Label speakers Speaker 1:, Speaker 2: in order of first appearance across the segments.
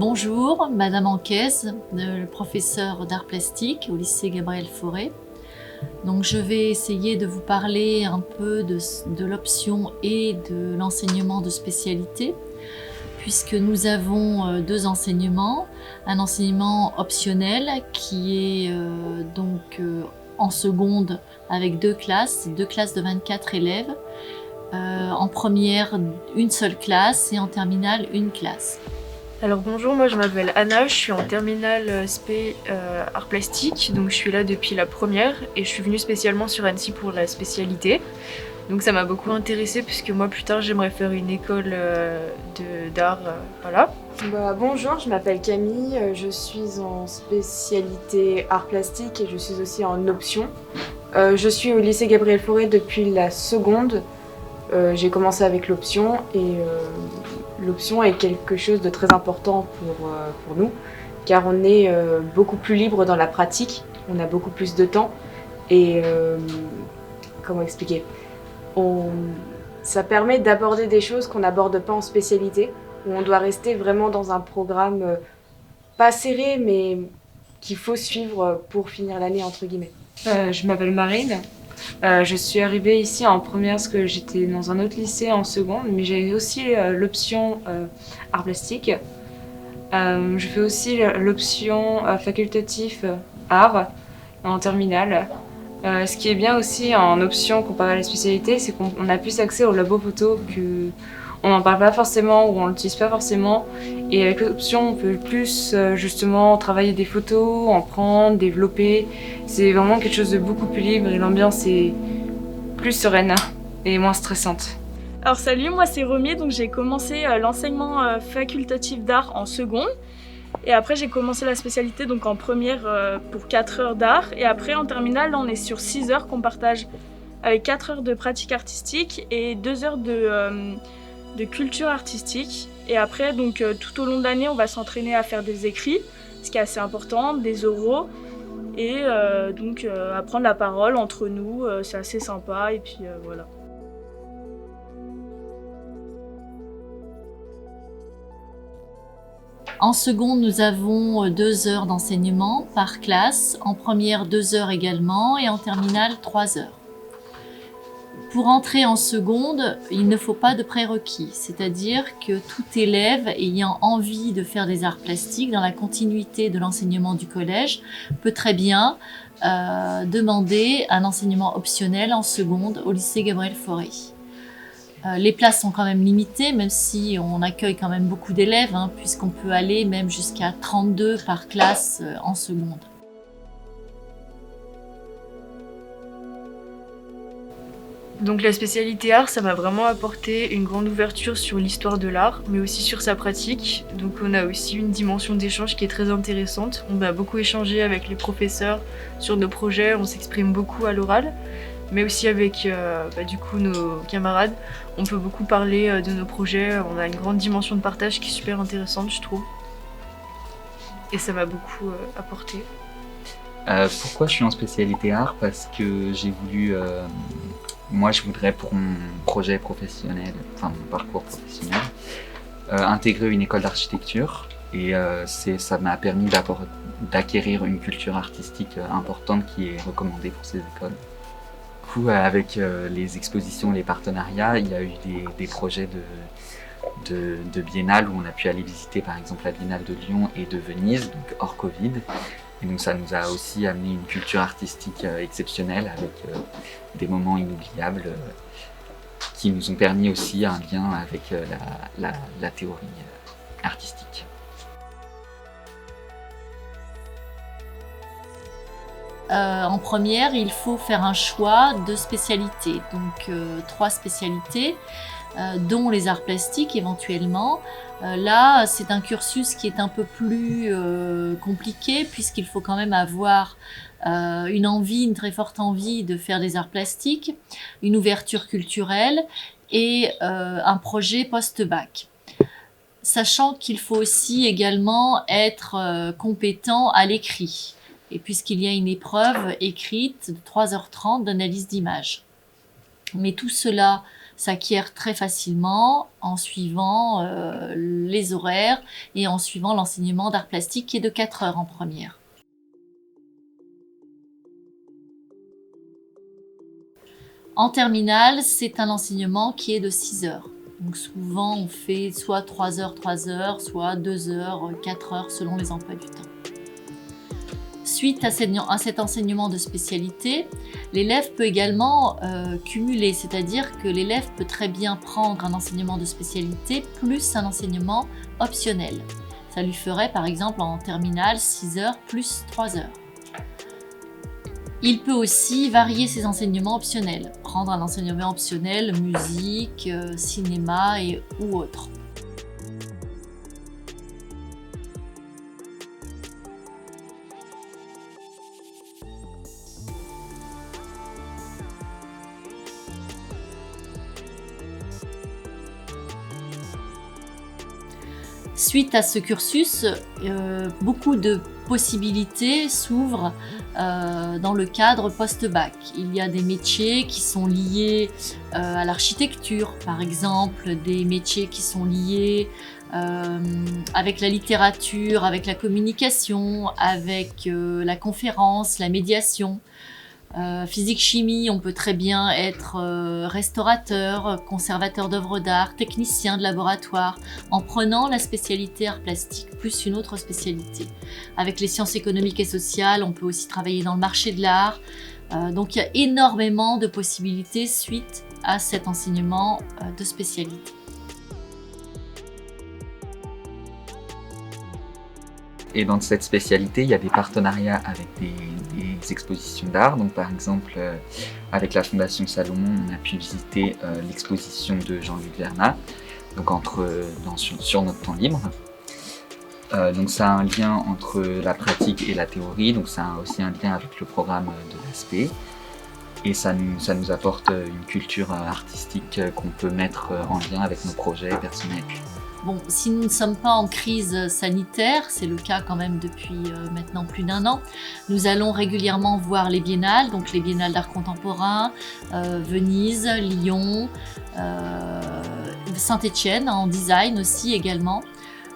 Speaker 1: Bonjour, Madame Anquez, le professeur d'art plastique au lycée Gabriel Fauré. Donc je vais essayer de vous parler un peu de l'option et de l'enseignement de spécialité, puisque nous avons deux enseignements. Un enseignement optionnel qui est en seconde avec deux classes de 24 élèves. En première, une seule classe et en terminale, une classe.
Speaker 2: Alors bonjour, moi je m'appelle Anna, je suis en terminale spé art plastique, donc je suis là depuis la première et je suis venue spécialement sur Annecy pour la spécialité. Donc ça m'a beaucoup intéressée puisque moi plus tard j'aimerais faire une école d'art, voilà.
Speaker 3: Bonjour, je m'appelle Camille, je suis en spécialité art plastique et je suis aussi en option. Je suis au lycée Gabriel Fauré depuis la seconde. J'ai commencé avec l'option et l'option est quelque chose de très important pour nous car on est beaucoup plus libre dans la pratique, on a beaucoup plus de temps et comment expliquer, ça permet d'aborder des choses qu'on n'aborde pas en spécialité, où on doit rester vraiment dans un programme pas serré mais qu'il faut suivre pour finir l'année entre guillemets.
Speaker 4: Je m'appelle Marine. Je suis arrivée ici en première parce que j'étais dans un autre lycée en seconde, mais j'ai aussi l'option art plastique. Je fais aussi l'option facultatif art en terminale. Ce qui est bien aussi en option comparé à la spécialité, c'est qu'on a plus accès au labo photo, on n'en parle pas forcément ou on l'utilise pas forcément. Et avec l'option, on peut plus justement travailler des photos, en prendre, développer. C'est vraiment quelque chose de beaucoup plus libre et l'ambiance est plus sereine et moins stressante.
Speaker 2: Alors salut, moi c'est Romy, donc j'ai commencé l'enseignement facultatif d'art en seconde. Et après j'ai commencé la spécialité donc en première pour 4 heures d'art. Et après en terminale, là, on est sur 6 heures qu'on partage avec 4 heures de pratique artistique et 2 heures de culture artistique. Et après, donc, tout au long de l'année, on va s'entraîner à faire des écrits, ce qui est assez important, des oraux, et apprendre la parole entre nous, c'est assez sympa, et puis voilà.
Speaker 1: En seconde, nous avons 2 heures d'enseignement par classe, en première 2 heures également et en terminale 3 heures. Pour entrer en seconde, il ne faut pas de prérequis, c'est-à-dire que tout élève ayant envie de faire des arts plastiques dans la continuité de l'enseignement du collège peut très bien demander un enseignement optionnel en seconde au lycée Gabriel Fauré. Les places sont quand même limitées, même si on accueille quand même beaucoup d'élèves, puisqu'on peut aller même jusqu'à 32 par classe en seconde.
Speaker 2: Donc la spécialité art, ça m'a vraiment apporté une grande ouverture sur l'histoire de l'art, mais aussi sur sa pratique. Donc on a aussi une dimension d'échange qui est très intéressante. On va beaucoup échanger avec les professeurs sur nos projets, on s'exprime beaucoup à l'oral, mais aussi avec nos camarades. On peut beaucoup parler de nos projets, on a une grande dimension de partage qui est super intéressante, je trouve. Et ça m'a beaucoup apporté.
Speaker 5: Pourquoi je suis en spécialité art? Parce que j'ai voulu... Moi, je voudrais pour mon projet professionnel, enfin mon parcours professionnel, intégrer une école d'architecture et ça m'a permis d'acquérir une culture artistique importante qui est recommandée pour ces écoles. Du coup, avec les expositions, les partenariats, il y a eu des projets de biennale où on a pu aller visiter par exemple la Biennale de Lyon et de Venise, donc hors Covid. Et donc ça nous a aussi amené une culture artistique exceptionnelle avec des moments inoubliables qui nous ont permis aussi un lien avec la théorie artistique.
Speaker 1: En première, il faut faire un choix de spécialités, donc 3 spécialités, dont les arts plastiques éventuellement. Là, c'est un cursus qui est un peu plus compliqué puisqu'il faut quand même avoir une très forte envie de faire des arts plastiques, une ouverture culturelle et un projet post-bac. Sachant qu'il faut aussi également être compétent à l'écrit, et puisqu'il y a une épreuve écrite de 3h30 d'analyse d'image. Mais tout cela s'acquiert très facilement en suivant les horaires et en suivant l'enseignement d'art plastique qui est de 4 heures en première. En terminale, c'est un enseignement qui est de 6 heures. Donc souvent, on fait soit 3 heures, soit 2 heures, 4 heures, selon les emplois du temps. Suite à cet enseignement de spécialité, l'élève peut également cumuler, c'est-à-dire que l'élève peut très bien prendre un enseignement de spécialité plus un enseignement optionnel. Ça lui ferait par exemple en terminale 6 heures plus 3 heures. Il peut aussi varier ses enseignements optionnels, prendre un enseignement optionnel, musique, cinéma ou autre. Suite à ce cursus, beaucoup de possibilités s'ouvrent dans le cadre post-bac. Il y a des métiers qui sont liés à l'architecture, par exemple, des métiers qui sont liés avec la littérature, avec la communication, avec la conférence, la médiation. Physique-chimie, on peut très bien être restaurateur, conservateur d'œuvres d'art, technicien de laboratoire, en prenant la spécialité art plastique plus une autre spécialité. Avec les sciences économiques et sociales, on peut aussi travailler dans le marché de l'art. Donc il y a énormément de possibilités suite à cet enseignement de spécialité.
Speaker 5: Et dans cette spécialité, il y a des partenariats avec des expositions d'art. Donc par exemple, avec la Fondation Salomon, on a pu visiter l'exposition de Jean-Luc Vernat, donc sur notre temps libre. Donc ça a un lien entre la pratique et la théorie, donc ça a aussi un lien avec le programme de l'ASP. Et ça nous apporte une culture artistique qu'on peut mettre en lien avec nos projets personnels.
Speaker 1: Bon, si nous ne sommes pas en crise sanitaire, c'est le cas quand même depuis maintenant plus d'1 an, nous allons régulièrement voir les biennales, donc les biennales d'art contemporain, Venise, Lyon, Saint-Étienne en design aussi également.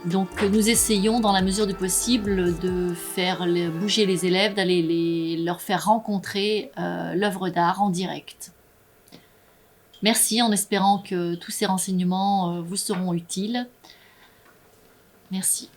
Speaker 1: Donc nous essayons dans la mesure du possible de faire bouger les élèves, d'aller leur faire rencontrer l'œuvre d'art en direct. Merci, en espérant que tous ces renseignements vous seront utiles. Merci.